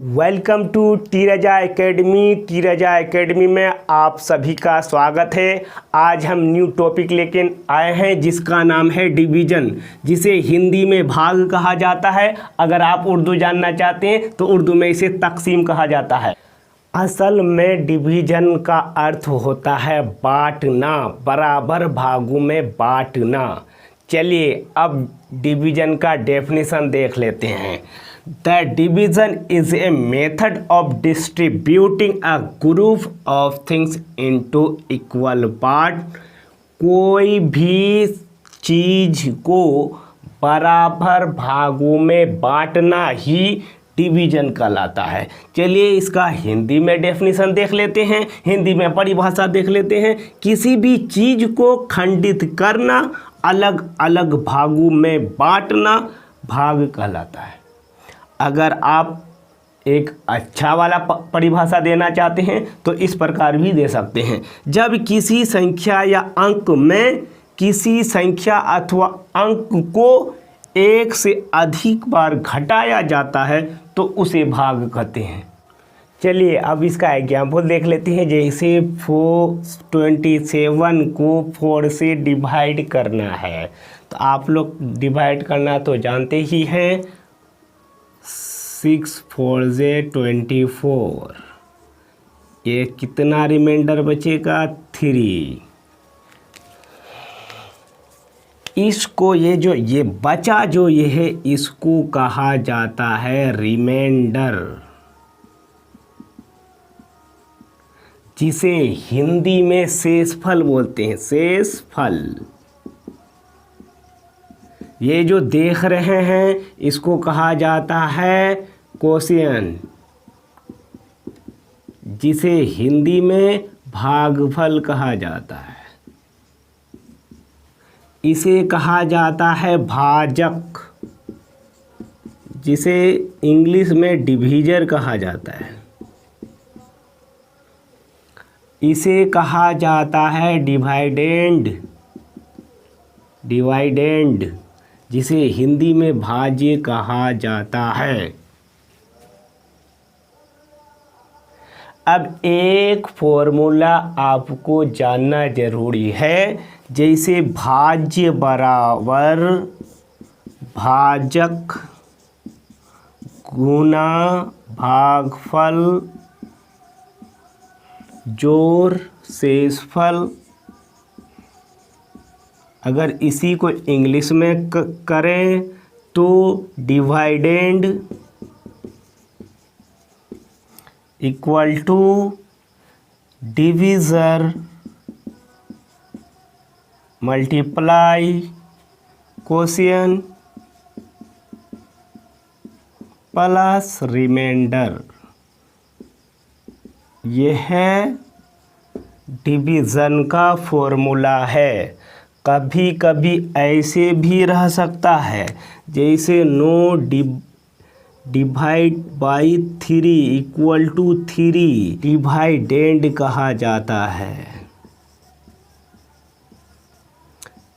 Welcome to Tirja academy. Tirja academy में आप सभी का स्वागत है। आज हम न्यू टॉपिक लेके आए हैं जिसका नाम है डिवीज़न, जिसे हिंदी में भाग कहा जाता है। अगर आप उर्दू जानना चाहते हैं तो उर्दू में इसे तकसीम कहा जाता है। असल में डिवीज़न का अर्थ होता है बांटना, बराबर भागों में बांटना। चलिए अब डिवीज़न का डेफिनेशन देख लेते हैं। The division is a method of distributing a group of things into equal part। कोई भी चीज़ को बराबर भागों में बांटना ही डिवीज़न कहलाता है। चलिए इसका हिंदी में डेफिनेशन देख लेते हैं, हिंदी में परिभाषा देख लेते हैं। किसी भी चीज़ को खंडित करना, अलग अलग भागों में बांटना भाग कहलाता है। अगर आप एक अच्छा वाला परिभाषा देना चाहते हैं तो इस प्रकार भी दे सकते हैं। जब किसी संख्या या अंक में किसी संख्या अथवा अंक को एक से अधिक बार घटाया जाता है तो उसे भाग कहते हैं। चलिए अब इसका एग्जाम्पल देख लेते हैं। जैसे 427 को 4 से डिवाइड करना है तो आप लोग डिवाइड करना तो जानते ही हैं। 6 4 24, ये कितना रिमाइंडर बचेगा 3। इसको ये बचा जो ये है इसको कहा जाता है रिमाइंडर, जिसे हिंदी में शेषफल बोलते हैं। शेषफल ये जो देख रहे हैं इसको कहा जाता है क्वोशिएंट, जिसे हिंदी में भागफल कहा जाता है। इसे कहा जाता है भाजक, जिसे इंग्लिश में डिवीज़र कहा जाता है। इसे कहा जाता है डिवाइडेंड, जिसे हिंदी में भाज्य कहा जाता है। अब एक फॉर्मूला आपको जानना जरूरी है। जैसे भाज्य बराबर भाजक गुना भागफल जोड़ शेषफल। अगर इसी को इंग्लिश में करें तो dividend equal to divisor multiply quotient plus remainder. यह डिवीज़न का फॉर्मूला है। कभी कभी ऐसे भी रह सकता है जैसे no divide by 3 equal to 3, dividend कहा जाता है।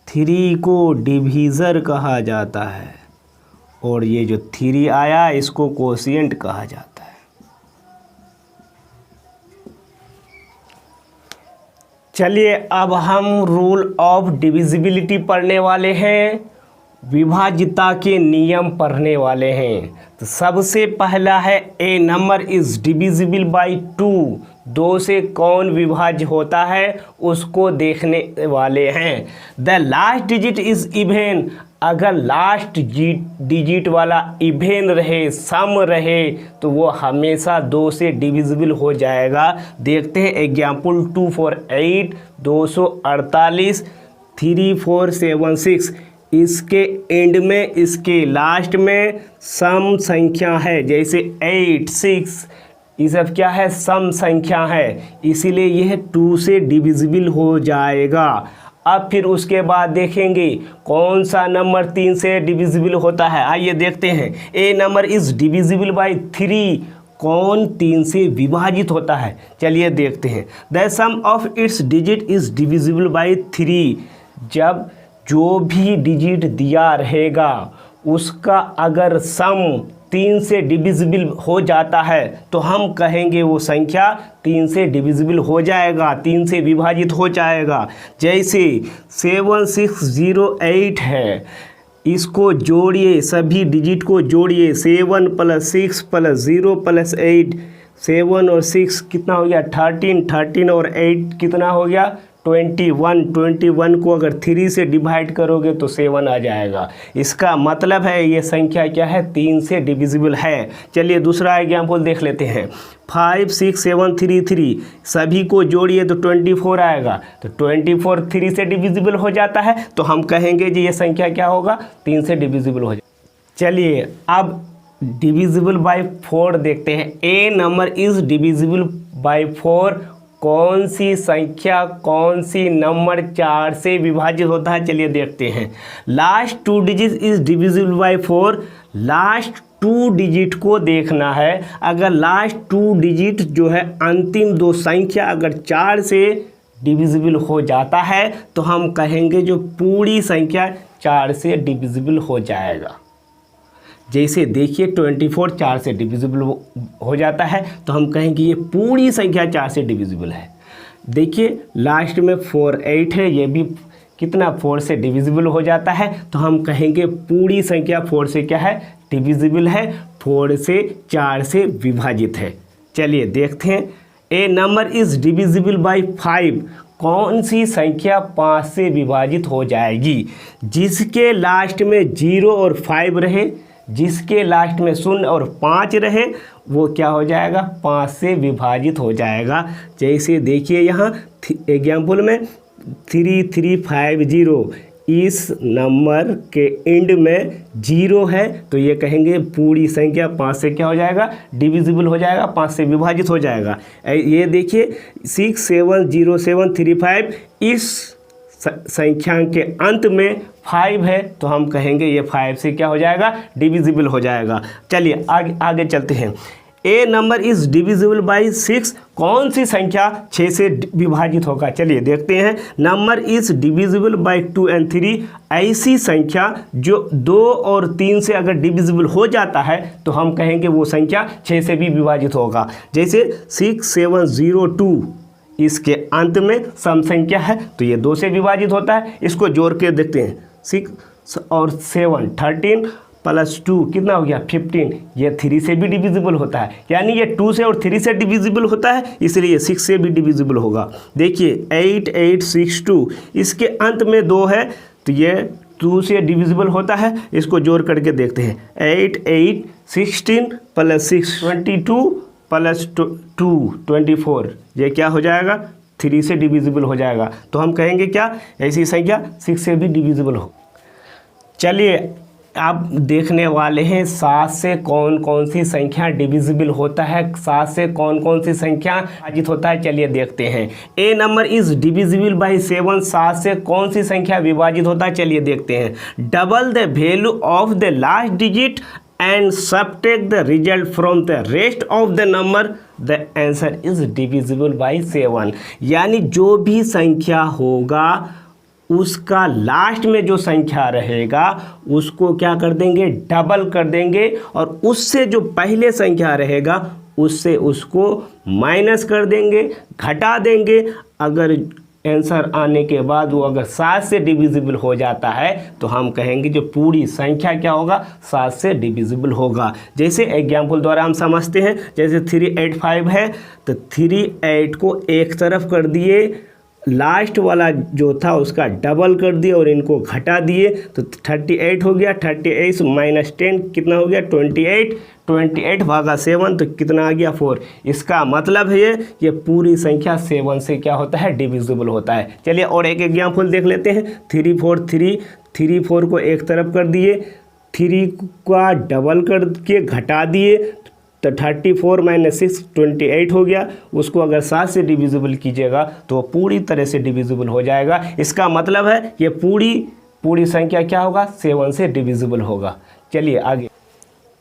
3 को डिवीज़र कहा जाता है और ये जो 3 आया इसको क्वोशिएंट कहा जाता है। चलिए अब हम रूल ऑफ डिविजिबिलिटी पढ़ने वाले हैं, विभाज्यता के नियम पढ़ने वाले हैं। तो सबसे पहला है ए नंबर इज़ डिविजिबल बाई 2। 2 से कौन विभाज्य होता है उसको देखने वाले हैं। The last digit is even, अगर लास्ट डिजिट वाला इवेन रहे, सम रहे, तो वो हमेशा 2 से डिविजिबल हो जाएगा। देखते हैं एग्जाम्पल 2 4 8, 248, 3476। इसके एंड में, इसके लास्ट में सम संख्या है, जैसे 8 6, ये सब क्या है सम संख्या है, इसीलिए यह 2 से डिविजिबल हो जाएगा। अब फिर उसके बाद देखेंगे कौन सा नंबर 3 से डिविजिबल होता है। आइए देखते हैं। A number is divisible by 3, कौन 3 से विभाजित होता है। चलिए देखते हैं। The sum of its digit is divisible by 3, जब जो भी डिजिट दिया रहेगा उसका अगर सम 3 से डिविजिबल हो जाता है तो हम कहेंगे वो संख्या 3 से डिविजिबल हो जाएगा, 3 से विभाजित हो जाएगा। जैसे 7608 है, इसको जोड़िए, सभी डिजिट को जोड़िए, 7 + 6 + 0 + 8, 7 और 6 कितना हो गया 13, 13 और 8 कितना हो गया 21, 21 को अगर 3 से डिवाइड करोगे तो 7 आ जाएगा। इसका मतलब है ये संख्या क्या है 3 से डिविजिबल है। चलिए दूसरा एग्जाम्पल देख लेते हैं। 5, 6, 7, 3, 3 सभी को जोड़िए तो 24 आएगा, तो 24 3 से डिविजिबल हो जाता है तो हम कहेंगे जी ये संख्या क्या होगा 3 से डिविजिबल हो जाएगा। चलिए अब डिविजिबल बाय 4 देखते हैं। A number is divisible bye 4, कौन सी संख्या कौन सी नंबर 4 से विभाजित होता है, चलिए देखते हैं। Last 2 digit is divisible bye 4, last 2 digit को देखना है। अगर लास्ट 2 डिजिट जो है अंतिम 2 संख्या अगर 4 से डिविजिबल हो जाता है तो हम कहेंगे जो पूरी संख्या 4 से डिविजिबल हो जाएगा। जैसे देखिए 24 4 से डिविजिबल हो जाता है तो हम कहेंगे ये पूरी संख्या 4 से डिविजिबल है। देखिए लास्ट में 4 8 है, ये भी कितना 4 से डिविजिबल हो जाता है तो हम कहेंगे पूरी संख्या 4 से क्या है डिविजिबल है, 4 से 4 से विभाजित है। चलिए देखते हैं। A number is divisible bye 5, कौन सी संख्या 5 से विभाजित हो जाएगी। जिसके लास्ट में 0 और 5 रहे, जिसके लास्ट में 0 और 5 रहे वो क्या हो जाएगा 5 से विभाजित हो जाएगा। जैसे देखिए यहाँ एग्जाम्पल में 3350, इस नंबर के एंड में 0 है तो ये कहेंगे पूरी संख्या 5 से क्या हो जाएगा डिविजिबल हो जाएगा, 5 से विभाजित हो जाएगा। ये देखिए 6700735, इस संख्या के अंत में 5 है तो हम कहेंगे ये 5 से क्या हो जाएगा डिविजिबल हो जाएगा। चलिए आगे चलते हैं। A number is divisible bye 6, कौन सी संख्या 6 से विभाजित होगा, चलिए देखते हैं। Number is divisible bye 2 and 3, ऐसी संख्या जो 2 और 3 से अगर डिविजिबल हो जाता है तो हम कहेंगे वो संख्या 6 से भी विभाजित होगा। जैसे 6702, इसके अंत में सम संख्या है तो ये 2 से विभाजित होता है। इसको जोड़ के देखते हैं। 6 और 7 13 + 2 कितना हो गया 15, ये 3 से भी डिविजिबल होता है, यानी ये 2 से और 3 से डिविजिबल होता है इसलिए ये 6 से भी डिविजिबल होगा। देखिए 8862, इसके अंत में 2 है तो ये 2 से डिविजिबल होता है। इसको जोड़ करके देखते हैं। 8 8 16 + 6 22 + 2 24, ये क्या हो जाएगा 3 से डिविजिबल हो जाएगा। तो हम कहेंगे क्या ऐसी संख्या 6 से भी डिविजिबल हो। चलिए अब देखने वाले हैं 7 से कौन कौन सी संख्या डिविजिबल होता है, 7 से कौन कौन सी संख्या विभाजित होता है, चलिए देखते हैं। A number is divisible bye 7, 7 से कौन सी संख्या विभाजित होता है, चलिए देखते हैं। Double the value of the last digit and subtract the result from the rest of the number, the answer is divisible by 7। यानी जो भी संख्या होगा उसका लास्ट में जो संख्या रहेगा उसको क्या कर देंगे डबल कर देंगे, और उससे जो पहले संख्या रहेगा उससे उसको माइनस कर देंगे, घटा देंगे। अगर आंसर आने के बाद वो अगर 7 से डिविजिबल हो जाता है तो हम कहेंगे जो पूरी संख्या क्या होगा 7 से डिविजिबल होगा। जैसे एग्जाम्पल द्वारा हम समझते हैं। जैसे 385 है तो 38 को एक तरफ कर दिए, लास्ट वाला जो था उसका डबल कर दिए और इनको घटा दिए तो 38 हो गया। 38 - 10 कितना हो गया 28, 28 भागा 7 तो कितना आ गया 4। इसका मतलब है ये पूरी संख्या 7 से क्या होता है डिविजिबल होता है। चलिए और एक एग्जाम्पल देख लेते हैं। 343 को एक तरफ कर दिए, 3 का डबल करके घटा दिए तो 34 - 6 28 हो गया। उसको अगर 7 से डिविजिबल कीजिएगा तो पूरी तरह से डिविजिबल हो जाएगा। इसका मतलब है ये पूरी संख्या क्या होगा 7 से डिविजिबल होगा। चलिए आगे।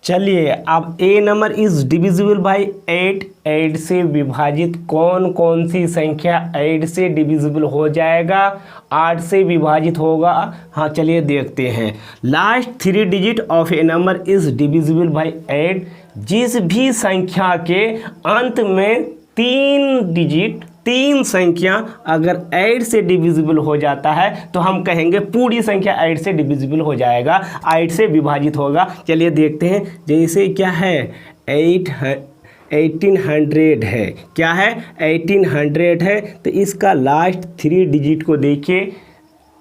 चलिए अब ए नंबर इज डिविजिबल बाय 8। 8 से विभाजित कौन कौन सी संख्या 8 से डिविजिबल हो जाएगा, 8 से विभाजित होगा। हाँ चलिए देखते हैं। Last 3 digit of A number is divisible bye 8। जिस भी संख्या के अंत में 3 संख्या अगर 8 से डिविजिबल हो जाता है तो हम कहेंगे पूरी संख्या 8 से डिविजिबल हो जाएगा, 8 से विभाजित होगा। चलिए देखते हैं। जैसे क्या है 1800 है, क्या है 1800 है, तो इसका लास्ट 3 डिजिट को देखिए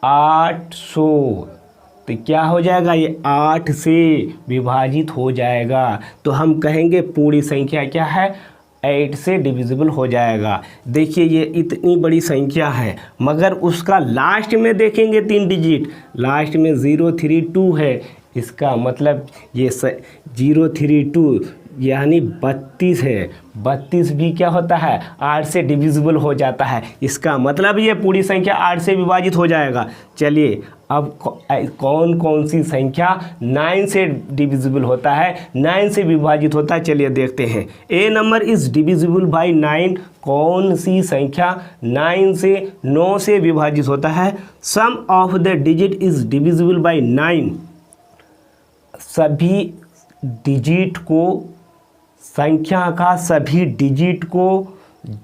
800, तो क्या हो जाएगा, ये 8 से विभाजित हो जाएगा। तो हम कहेंगे पूरी संख्या क्या है, 8 से डिविजिबल हो जाएगा। देखिए ये इतनी बड़ी संख्या है मगर उसका लास्ट में देखेंगे 3 डिजिट, लास्ट में 032 है। इसका मतलब ये 032 यानी 32 है। 32 भी क्या होता है, 8 से डिविजिबल हो जाता है। इसका मतलब ये पूरी संख्या 8 से विभाजित हो जाएगा। चलिए अब कौन कौन सी संख्या 9 से डिविजिबल होता है, 9 से विभाजित होता है, चलिए देखते हैं। A number is divisible by 9। कौन सी संख्या 9 से विभाजित होता है। Sum of the digit is divisible by 9। सभी डिजिट को, संख्या का सभी डिजिट को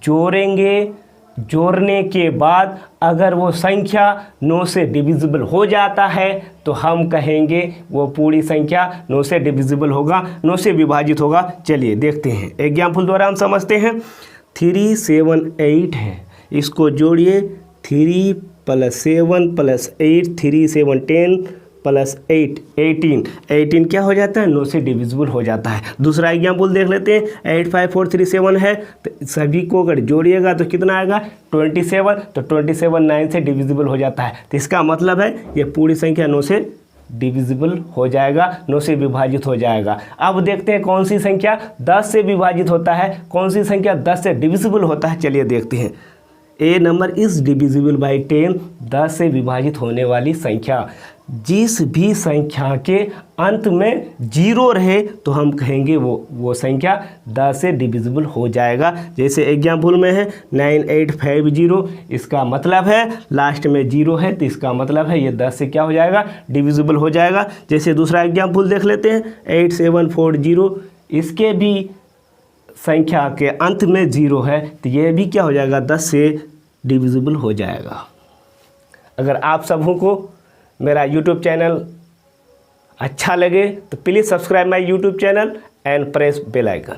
जोड़ेंगे, जोड़ने के बाद अगर वो संख्या 9 से डिविजिबल हो जाता है तो हम कहेंगे वो पूरी संख्या 9 से डिविजिबल होगा, 9 से विभाजित होगा। चलिए देखते हैं। एग्जाम्पल द्वारा हम समझते हैं। 378 है, इसको जोड़िए। 3 + 7 + 8, 3 7 10 + 8 18। 18 क्या हो जाता है, 9 से डिविजिबल हो जाता है। दूसरा एग्जाम्पल देख लेते हैं। 85437 है, तो सभी को अगर जोड़िएगा तो कितना आएगा, 27। तो 27 9 से डिविजिबल हो जाता है। तो इसका मतलब है ये पूरी संख्या 9 से डिविजिबल हो जाएगा, 9 से विभाजित हो जाएगा। अब देखते हैं कौन सी संख्या 10 से विभाजित होता है, कौन सी संख्या 10 से डिविजिबल होता है। चलिए देखते हैं। A number is divisible bye 10। 10 से विभाजित होने वाली संख्या, जिस भी संख्या के अंत में 0 रहे तो हम कहेंगे वो संख्या 10 से डिविजिबल हो जाएगा। जैसे एग्जाम्पल में है 9850, इसका मतलब है लास्ट में 0 है, तो इसका मतलब है ये 10 से क्या हो जाएगा, डिविजिबल हो जाएगा। जैसे दूसरा एग्जाम्पल देख लेते हैं। 8740, इसके भी संख्या के अंत में 0 है, तो ये भी क्या हो जाएगा, 10 से डिविजिबल हो जाएगा। अगर आप सबों को मेरा YouTube चैनल अच्छा लगे तो please subscribe my YouTube channel and press bell icon.